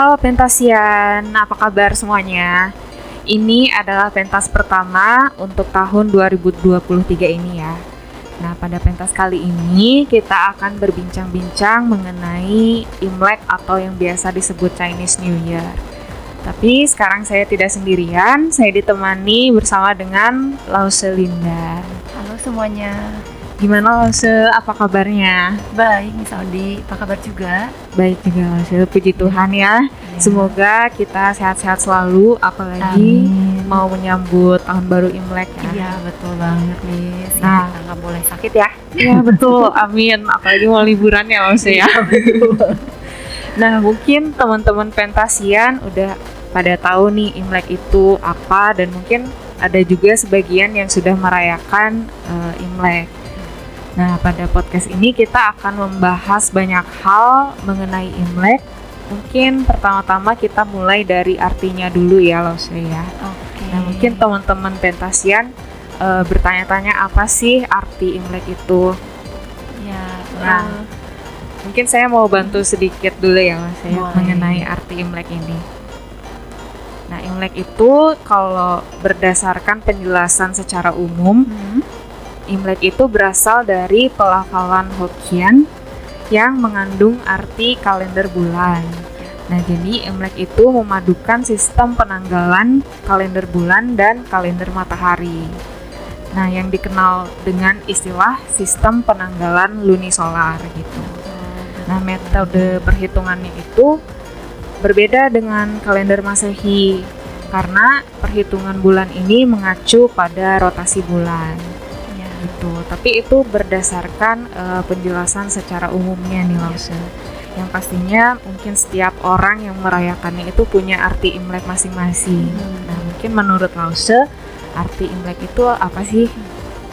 Halo Pentasian, apa kabar semuanya? Ini adalah pentas pertama untuk tahun 2023 ini ya. Nah, pada pentas kali ini kita akan berbincang-bincang mengenai Imlek atau yang biasa disebut Chinese New Year. Tapi sekarang saya tidak sendirian, saya ditemani bersama dengan Lause Linda. Halo semuanya. Gimana Lause, apa kabarnya? Baik, Miss Audi, apa kabar juga? Baik juga Lause, puji Tuhan ya. Semoga kita sehat-sehat selalu, apalagi mau menyambut tahun baru Imlek ya. Iya, betul banget Miss. Nah, kita nggak boleh sakit ya. Iya betul, amin. Apalagi mau liburan ya Lause ya. Nah, mungkin teman-teman Pentasian udah pada tahu nih Imlek itu apa, dan mungkin ada juga sebagian yang sudah merayakan Imlek. Nah, pada podcast ini kita akan membahas banyak hal mengenai Imlek. Mungkin pertama-tama kita mulai dari artinya dulu ya Lause ya. Oke. Nah, mungkin teman-teman Pentasian bertanya-tanya apa sih arti Imlek itu. Ya, Nah, mungkin saya mau bantu sedikit dulu ya Mas ya, Boleh. mengenai arti Imlek ini. Nah, Imlek itu kalau berdasarkan penjelasan secara umum, Imlek itu berasal dari pelafalan Hokkien yang mengandung arti kalender bulan. Nah, jadi Imlek itu memadukan sistem penanggalan kalender bulan dan kalender matahari. Nah, yang dikenal dengan istilah sistem penanggalan lunisolar gitu. Nah, metode perhitungannya itu berbeda dengan kalender Masehi karena perhitungan bulan ini mengacu pada rotasi bulan. Gitu. Tapi itu berdasarkan penjelasan secara umumnya nih Lause. Yang pastinya mungkin setiap orang yang merayakannya itu punya arti Imlek masing-masing. Nah, mungkin menurut Lause arti Imlek itu apa sih?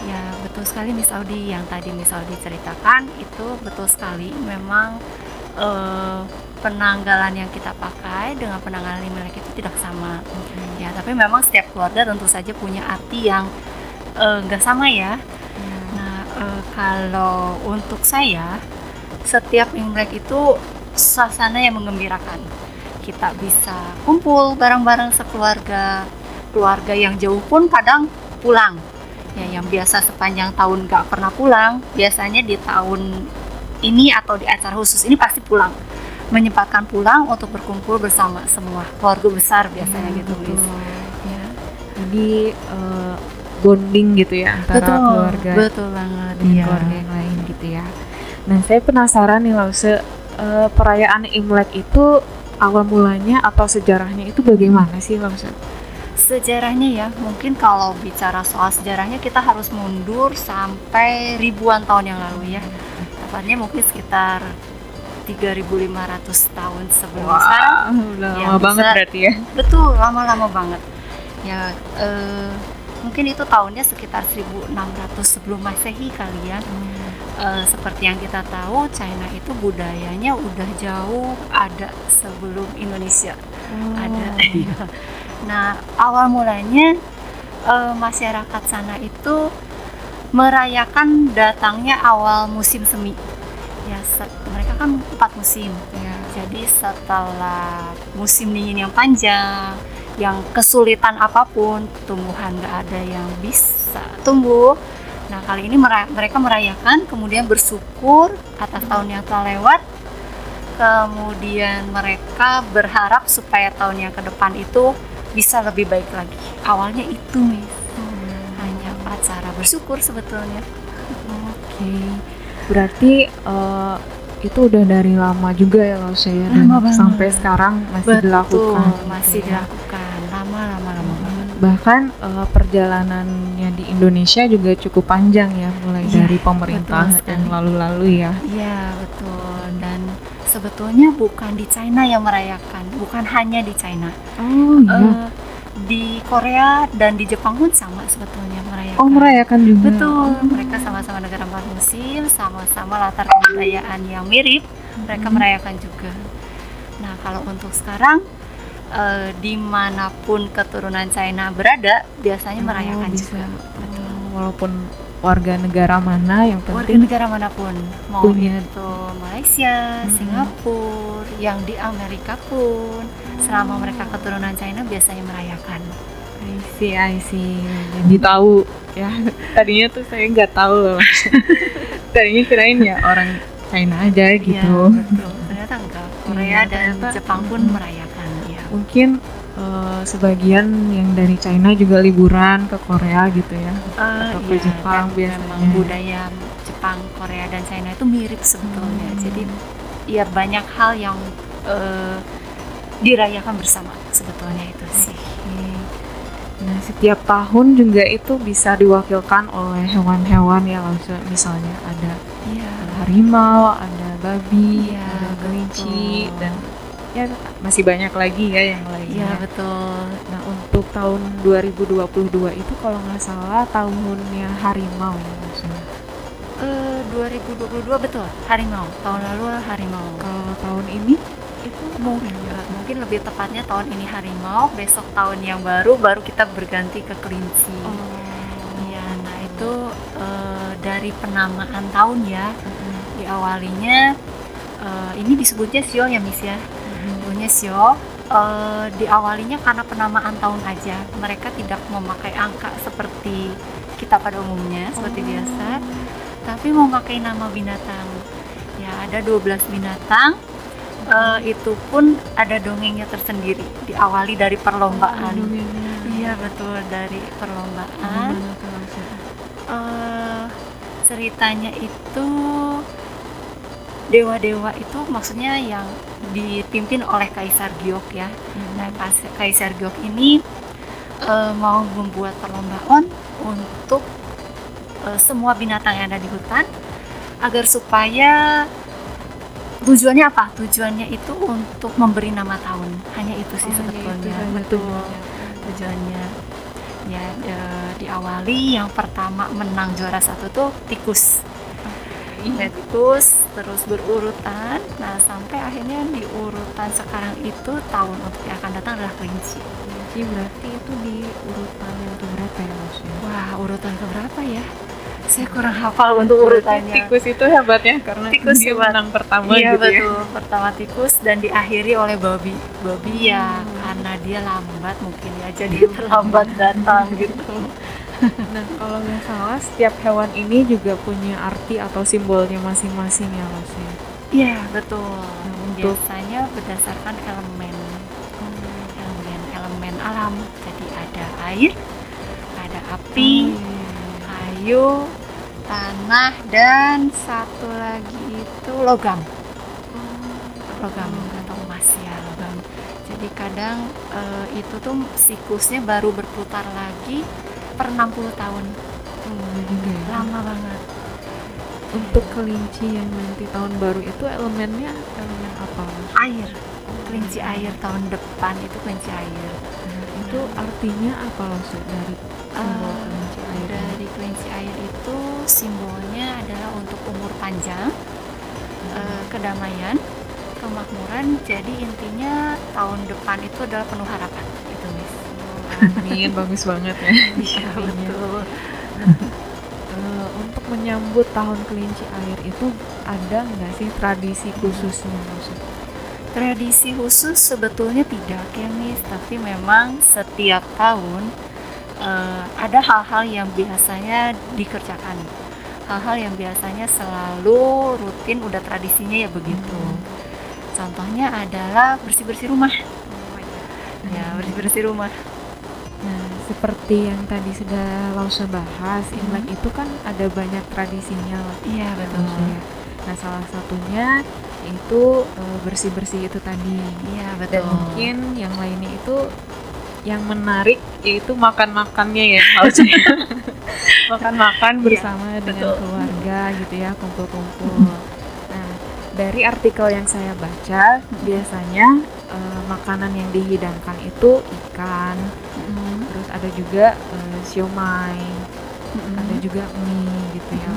Ya, betul sekali Miss Audi, yang tadi Miss Audi ceritakan itu betul sekali. Memang penanggalan yang kita pakai dengan penanggalan Imlek itu tidak sama. Ya, tapi memang setiap keluarga tentu saja punya arti yang nggak sama ya. Nah, kalau untuk saya, setiap Imlek itu suasana yang menggembirakan. Kita bisa kumpul bareng-bareng sekeluarga, keluarga yang jauh pun kadang pulang. Ya, yang biasa sepanjang tahun nggak pernah pulang, biasanya di tahun ini atau di acara khusus ini pasti pulang. Menyempatkan pulang untuk berkumpul bersama semua keluarga besar biasanya gitu, Miss. Ya. Jadi bonding gitu ya antara keluarga betul banget, dan keluarga yang lain gitu ya. Nah, saya penasaran nih Lause, perayaan Imlek itu awal mulanya atau sejarahnya itu bagaimana sih Lause? Sejarahnya ya, mungkin kalau bicara soal sejarahnya kita harus mundur sampai ribuan tahun yang lalu ya. Tepatnya mungkin sekitar 3.500 tahun sebelum sekarang. Udah Ya, lama banget bisa. berarti ya. Betul, lama-lama banget. Ya, mungkin itu tahunnya sekitar 1600 sebelum Masehi kali ya. Seperti yang kita tahu, China itu budayanya udah jauh ada sebelum Indonesia. Ada. Nah, awal mulanya masyarakat sana itu merayakan datangnya awal musim semi. Ya, mereka kan 4 musim. Ya. Jadi setelah musim dingin yang panjang, yang kesulitan apapun, tumbuhan nggak ada yang bisa tumbuh. Nah, kali ini mereka merayakan, kemudian bersyukur atas tahun yang telah lewat. Kemudian mereka berharap supaya tahun yang ke depan itu bisa lebih baik lagi. Awalnya itu, Miss. Hanya acara bersyukur sebetulnya. Oke. Berarti itu udah dari lama juga ya Lause ya, dan Lama banget. sampai sekarang masih dilakukan. Masih gitu ya. dilakukan. Lama banget. Bahkan perjalanannya di Indonesia juga cukup panjang ya, mulai Iya, dari pemerintah betul dan sekali. lalu-lalu ya. Iya, betul. Dan sebetulnya bukan di China yang merayakan, bukan hanya di China. Oh iya. Di Korea dan di Jepang pun sama sebetulnya merayakan. Oh, merayakan juga. Betul, mereka sama-sama negara 4 musim, sama-sama latar kebudayaan yang mirip, mereka merayakan juga. Nah, kalau untuk sekarang, dimanapun keturunan China berada, biasanya merayakan bisa. juga. Walaupun warga negara mana yang Warga penting negara manapun, mau punya. itu Malaysia, Singapura, yang di Amerika pun, selama mereka keturunan China biasanya merayakan. I see. Jadi tahu ya. Tadinya tuh saya nggak tahu loh. Tadinya kirain ya orang China aja gitu. Iya, betul. Ternyata enggak. Korea Iya, dan ternyata, Jepang pun merayakan. Ya. Mungkin sebagian yang dari China juga liburan ke Korea gitu ya. Atau ke Jepang dan biasanya. memang budaya Jepang, Korea dan China itu mirip sebetulnya. Jadi ya banyak hal yang dirayakan bersama sebetulnya itu sih. Nah, setiap tahun juga itu bisa diwakilkan oleh hewan-hewan ya, misalnya ada harimau, ada babi, Iya, ada kelinci, betul. dan ya masih banyak lagi ya yang lainnya. Iya, betul. Nah, untuk tahun 2022 itu kalau nggak salah tahunnya harimau ya maksudnya. 2022 betul, harimau. Tahun lalu harimau. Kalau tahun ini itu Mungkin lebih tepatnya tahun ini harimau, besok tahun yang baru kita berganti ke kelinci. Iya, nah itu dari penamaan tahun ya. Diawalinya ini disebutnya Sio ya Miss ya. Disebutnya Sio. Diawalinya karena penamaan tahun aja. Mereka tidak memakai angka seperti kita pada umumnya seperti biasa, tapi memakai nama binatang. Ya, ada 12 binatang. Itu pun ada dongengnya tersendiri, diawali dari perlombaan. Iya betul, dari perlombaan. Ceritanya itu dewa-dewa itu maksudnya yang dipimpin oleh Kaisar Gyeok ya. Nah, Kaisar Gyeok ini mau membuat perlombaan untuk semua binatang yang ada di hutan, agar supaya tujuannya apa? Tujuannya itu untuk memberi nama tahun. Hanya itu sih sebetulnya. Betul. Tujuannya. Ya, diawali yang pertama menang juara 1 tuh tikus. Tikus terus berurutan. Nah, sampai akhirnya di urutan sekarang itu tahun untuk yang akan datang adalah kelinci. Kelinci berarti itu di urutan yang keberapa ya maksudnya? Wah, urutan keberapa ya? Saya kurang hafal untuk urutannya. Tikus itu hebatnya karena Tikus dia hebat. menang pertama Iya, gitu betul. ya. Pertama tikus dan diakhiri oleh babi. Babi ya karena dia lambat mungkin ya, jadi terlambat datang gitu. Nah, kalau nggak salah setiap hewan ini juga punya arti atau simbolnya masing-masing ya maksudnya. Iya, betul. Untuk Biasanya berdasarkan elemen alam. Jadi ada air, ada api, kayu, tanah, dan satu lagi itu logam atau emas ya, logam. Jadi kadang itu tuh siklusnya baru berputar lagi per 60 tahun. Lama banget. Untuk kelinci yang nanti tahun baru itu elemennya elemen apa? Air. Kelinci air tahun depan itu kelinci air. Itu artinya apa maksud dari simbol kelinci air? Dari kelinci air itu simbolnya adalah untuk umur panjang, kedamaian, kemakmuran. Jadi intinya tahun depan itu adalah penuh harapan. Itu Miss. Amin, bagus banget ya. Iya betul. Untuk menyambut tahun kelinci air itu ada nggak sih tradisi khususnya maksudnya? Tradisi khusus sebetulnya tidak ya Miss, tapi memang setiap tahun ada hal-hal yang biasanya dikerjakan, hal-hal yang biasanya selalu rutin, udah tradisinya ya begitu. Contohnya adalah bersih-bersih rumah. Ya, bersih-bersih rumah. Nah, seperti yang tadi sudah Lausa bahas, Imlek itu kan ada banyak tradisinya lah. Iya betul. Nah, salah satunya itu bersih-bersih itu tadi. Iya betul. Dan mungkin yang lainnya itu yang menarik yaitu makan-makannya ya, makan-makan bersama dengan keluarga gitu ya, kumpul-kumpul. Nah, dari artikel yang saya baca biasanya makanan yang dihidangkan itu ikan, terus ada juga siomay, ada juga mie gitu ya.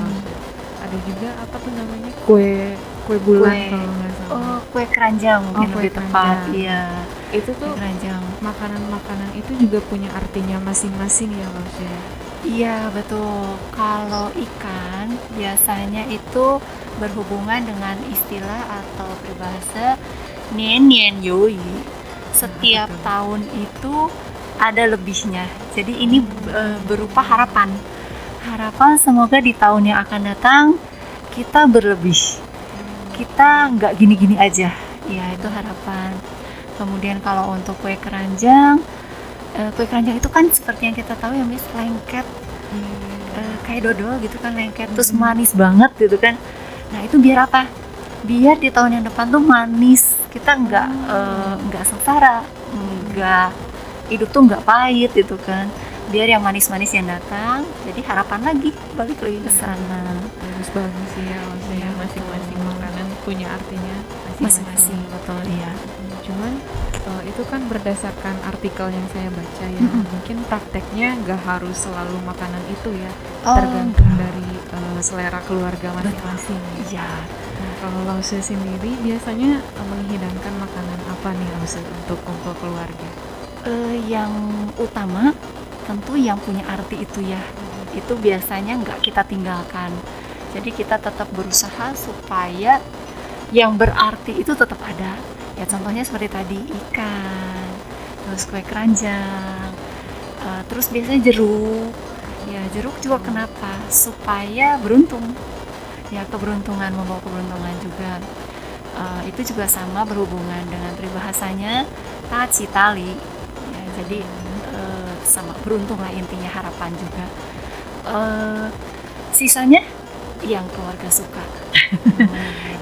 Ada juga apa tuh namanya, kue bulan kalau nggak salah. Oh, kue keranjang mungkin lebih tepat. Iya. Itu tuh keranjang. Makanan-makanan itu juga punya artinya masing-masing ya maksudnya. Iya, betul. Kalau ikan biasanya itu berhubungan dengan istilah atau peribahasa nian nian yoi. Setiap betul. tahun itu ada lebihnya. Jadi ini berupa harapan. Harapan semoga di tahun yang akan datang kita berlebih. Kita nggak gini-gini aja. Ya, itu harapan. Kemudian kalau untuk kue keranjang itu kan seperti yang kita tahu ya, Miss, lengket, kayak dodol gitu kan, lengket terus manis banget gitu kan. Nah, itu biar apa? Biar di tahun yang depan tuh manis, kita nggak sengsara, nggak, hidup tuh nggak pahit gitu kan. Biar yang manis-manis yang datang, jadi harapan lagi, balik lagi ke sana. Bagus sih ya, maksudnya masing-masing makanan punya artinya Masing-masing, betul ya. Cuman itu kan berdasarkan artikel yang saya baca ya, Mm-mm. mungkin prakteknya nggak harus selalu makanan itu ya, Oh, tergantung enggak. dari selera keluarga masing-masing. Iya. Nah, kalau Lause sendiri biasanya menghidangkan makanan apa nih Lause untuk kumpul keluarga? Yang utama tentu yang punya arti itu ya. Itu biasanya nggak kita tinggalkan. Jadi kita tetap berusaha supaya yang berarti itu tetap ada. Ya contohnya seperti tadi ikan, terus kue keranjang, terus biasanya jeruk. Ya jeruk juga kenapa? Supaya beruntung. Ya keberuntungan, membawa keberuntungan juga. Itu juga sama berhubungan dengan peribahasanya taci tali. Ya, jadi sama beruntung lah intinya, harapan juga. Sisanya yang keluarga suka.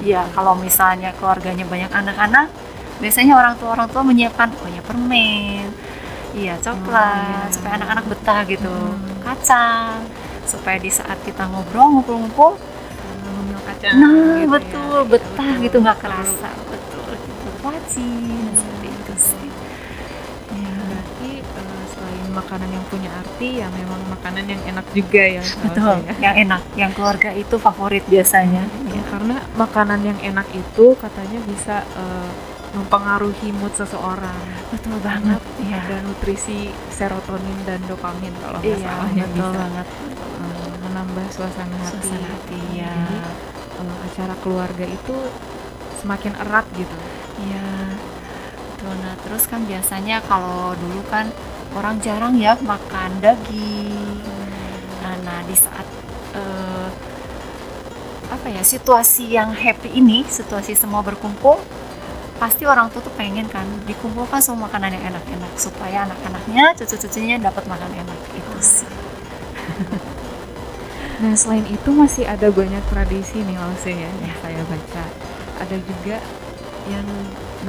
Ya kalau misalnya keluarganya banyak anak-anak, biasanya orang tua menyiapkan permen, iya coklat, supaya anak-anak betah gitu, kacang, supaya di saat kita ngumpul Ngemil kacang. nah gitu betul, ya. betah Betul, gitu, nggak betul. kerasa, betul gitu, wajib seperti itu sih. Ya. Berarti selain makanan yang punya arti ya memang makanan yang enak juga ya. Betul, Lause ya. yang enak, yang keluarga itu favorit biasanya. Ya, karena makanan yang enak itu katanya bisa mempengaruhi mood seseorang. Betul banget, ya. Ada nutrisi serotonin dan dopamin kalau nggak Iya, salah yang betul bisa banget. menambah suasana hati. Suasana hati, ya. Jadi acara keluarga itu semakin erat gitu. Iya, betul. Nah, terus kan biasanya kalau dulu kan orang jarang ya makan daging. Nah, di saat situasi yang happy ini, situasi semua berkumpul, pasti orang tua tuh pengen kan dikumpulkan semua makanan yang enak-enak supaya anak-anaknya, cucu-cucunya dapat makan enak. Itu sih. Nah, selain itu masih ada banyak tradisi nih Lause ya yang saya baca. Ada juga yang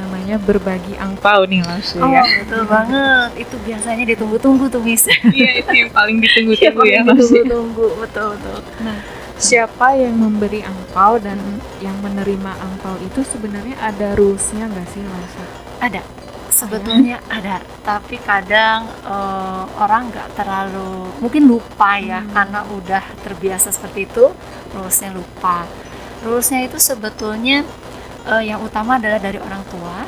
namanya berbagi angpau nih Lause Oh, ya. betul banget. Itu biasanya ditunggu-tunggu tuh, Miss. Iya, itu yang paling ditunggu-tunggu ya Lause. Ditunggu-tunggu, betul. Nah, siapa yang memberi angpau dan yang menerima angpau itu sebenarnya ada rules-nya nggak sih Lause? Ada, sebetulnya ada, tapi kadang orang nggak terlalu, mungkin lupa ya, karena udah terbiasa seperti itu, rulesnya lupa. Rulesnya itu sebetulnya yang utama adalah dari orang tua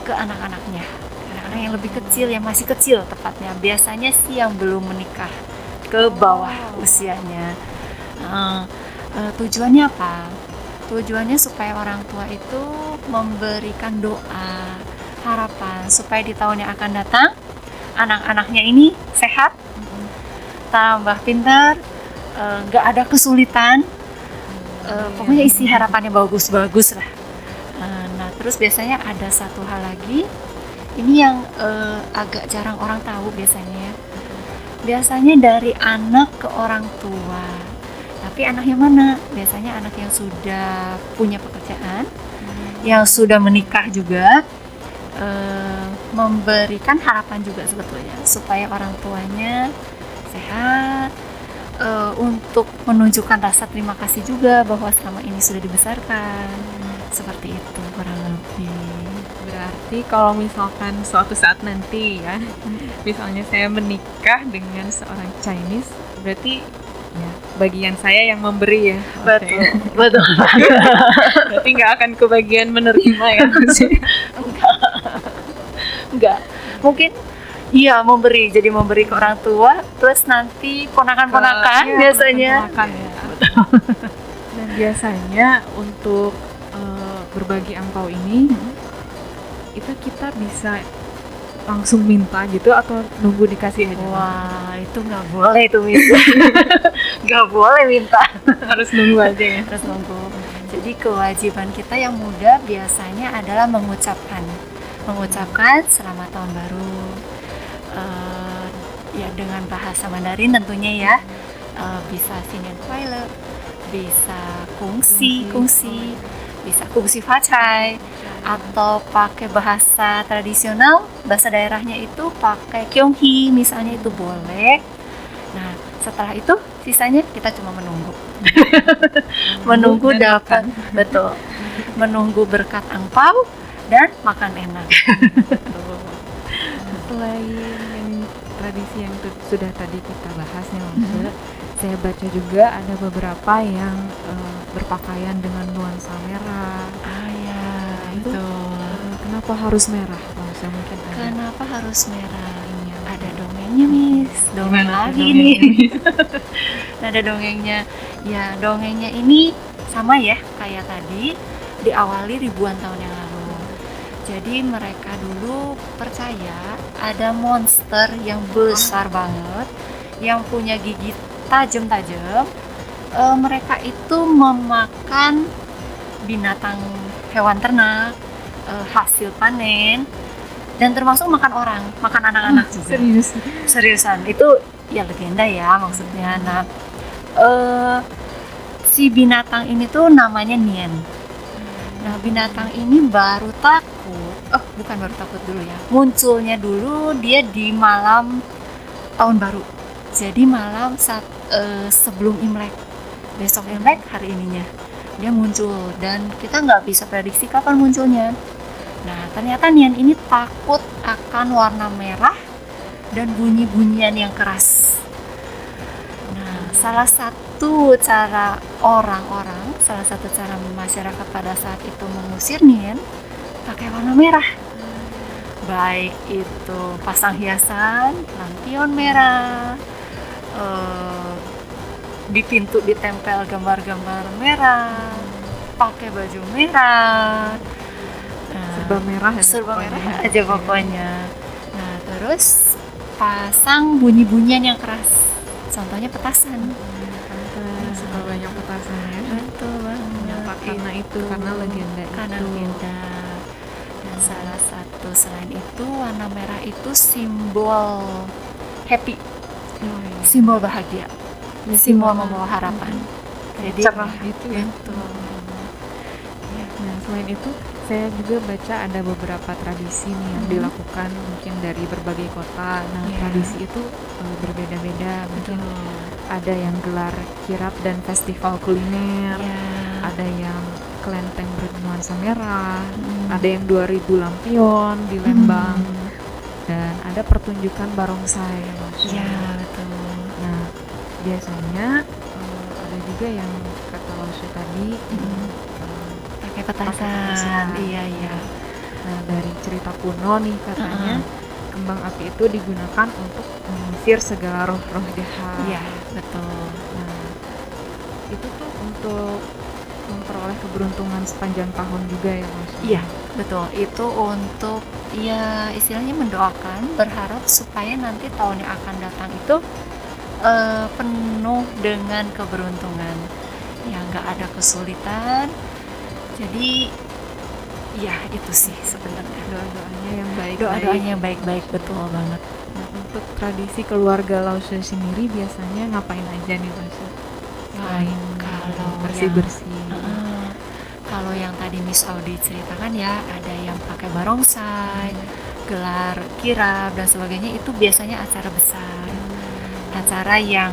ke anak-anaknya, anak-anak yang lebih kecil, yang masih kecil tepatnya, biasanya sih yang belum menikah, ke bawah usianya. Tujuannya apa? Tujuannya supaya orang tua itu memberikan doa, harapan supaya di tahun yang akan datang anak-anaknya ini sehat, tambah pintar, nggak ada kesulitan, pokoknya isi harapannya bagus-bagus lah. Nah, terus biasanya ada satu hal lagi, ini yang agak jarang orang tahu biasanya. Biasanya dari anak ke orang tua. Tapi anak yang mana? Biasanya anak yang sudah punya pekerjaan, yang sudah menikah juga, memberikan harapan juga sebetulnya supaya orang tuanya sehat, untuk menunjukkan rasa terima kasih juga bahwa selama ini sudah dibesarkan. Seperti itu kurang lebih. Berarti kalau misalkan suatu saat nanti ya, misalnya saya menikah dengan seorang Chinese, berarti ya bagian saya yang memberi ya. Betul. Berarti nggak akan kebagian menerima ya maksudnya. Enggak. Mungkin Iya, jadi memberi ke orang tua, terus nanti ponakan-ponakan Iya, biasanya. ponakan ya. Dan biasanya untuk berbagi angpau ini itu kita bisa langsung minta gitu atau nunggu dikasih aja? Wah, itu nggak boleh itu minta. Nggak boleh minta. Harus nunggu aja ya. Terus nunggu. Jadi kewajiban kita yang muda biasanya adalah mengucapkan selamat tahun baru. Ya dengan bahasa Mandarin tentunya ya. Bisa Sinian Kuai, bisa kungsi, bisa kungsi facai, atau pakai bahasa tradisional, bahasa daerahnya itu pakai kyonghi misalnya, itu boleh. Nah, setelah itu sisanya kita cuma menunggu. Menunggu dapat, betul. Menunggu berkat angpau dan makan enak. Selain tradisi yang sudah tadi kita bahas nih Longse, saya baca juga ada beberapa yang berpakaian dengan nuansa merah. Ya, itu kenapa harus merah? Longse mungkin ada. Kenapa harus merah? Ada dongengnya, Miss. Dongeng lagi nih. Ada dongengnya. Ya, dongengnya ini sama ya kayak tadi, diawali ribuan tahun yang lalu. Jadi mereka dulu percaya ada monster yang besar banget, yang punya gigi tajam-tajam. Mereka itu memakan binatang, hewan ternak, hasil panen, dan termasuk makan orang, makan anak-anak juga. Seriusan, itu ya legenda ya maksudnya. Nah, si binatang ini tuh namanya Nien. Nah, binatang ini baru takut dulu ya. Munculnya dulu dia di malam tahun baru. Jadi malam sebelum Imlek. Besok Imlek, hari ininya dia muncul, dan kita nggak bisa prediksi kapan munculnya. Nah, ternyata Nian ini takut akan warna merah dan bunyi-bunyian yang keras. Nah, salah satu cara masyarakat pada saat itu mengusir Nian pakai warna merah. Baik itu pasang hiasan, lampion merah, di pintu ditempel gambar-gambar merah, pakai baju merah, serba merah aja pokoknya. Nah, terus pasang bunyi-bunyian yang keras, contohnya petasan. Suka banyak petasan ya. Betul banget. Karena legenda. Dan salah satu selain itu, warna merah itu simbol happy, simbol bahagia, simbol membawa harapan. Jadi cerah itu ya. Betul. Nah, selain itu saya juga baca ada beberapa tradisi nih yang dilakukan mungkin dari berbagai kota. Nah, tradisi itu berbeda-beda. Mungkin ada yang gelar kirap dan festival kuliner, ada yang kelenteng bernuansa merah, ada yang 2000 lampion di Lembang, dan ada pertunjukan barongsai. Iya, betul. Nah, biasanya ada juga yang kata Longse tadi pakai petasan. Iya. Nah, dari cerita kuno nih katanya kembang api itu digunakan untuk mengusir segala roh-roh jahat. Iya, betul. Nah, itu tuh untuk memperoleh keberuntungan sepanjang tahun juga ya Mas? Iya, betul. Itu untuk ya istilahnya mendoakan, berharap supaya nanti tahun yang akan datang itu penuh dengan keberuntungan, ya nggak ada kesulitan. Jadi ya itu sih sebenarnya doa-doanya yang baik-baik, betul banget. Nah, untuk tradisi keluarga Lause sendiri biasanya ngapain aja nih Lause? Kalau bersih-bersih. Kalau yang tadi Miss Audi ceritakan ya, ada yang pakai barongsai, gelar kirap dan sebagainya, itu biasanya acara besar, acara yang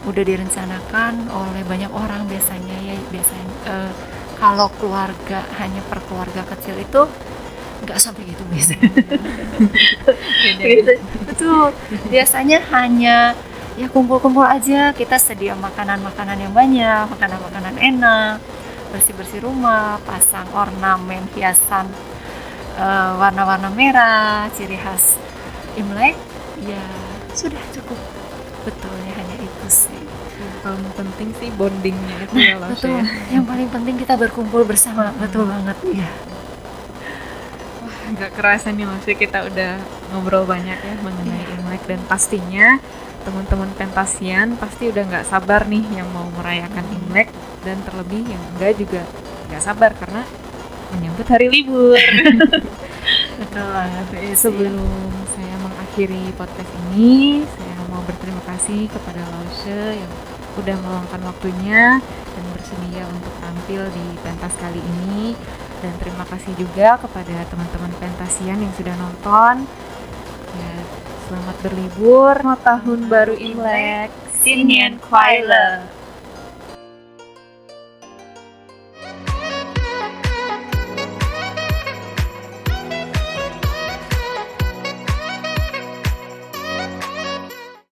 udah direncanakan oleh banyak orang biasanya ya. Kalau keluarga hanya per keluarga kecil itu nggak sampai gitu biasanya. Betul. Biasanya hanya ya kumpul-kumpul aja, kita sedia makanan-makanan yang banyak, makanan-makanan enak, bersih-bersih rumah, pasang ornamen hiasan warna-warna merah, ciri khas Imlek ya sudah cukup, betul ya, hanya itu sih. Yang paling penting sih bondingnya itu ya Lasha Betul, ya. yang paling penting kita berkumpul bersama, betul banget ya. Nggak kerasa nih Lasha, kita udah ngobrol banyak ya mengenai Imlek, dan pastinya teman-teman Pentasian pasti udah nggak sabar nih yang mau merayakan Imlek, dan terlebih yang enggak juga nggak sabar karena menyambut hari libur. Betul banget. Sebelum saya mengakhiri podcast ini, saya mau berterima kasih kepada Lasha yang udah meluangkan waktunya dan bersedia untuk tampil di pentas kali ini. Dan terima kasih juga kepada teman-teman Pentasian yang sudah nonton. Ya, selamat berlibur, Tahun Baru Imlek. Sinien Kuai Le.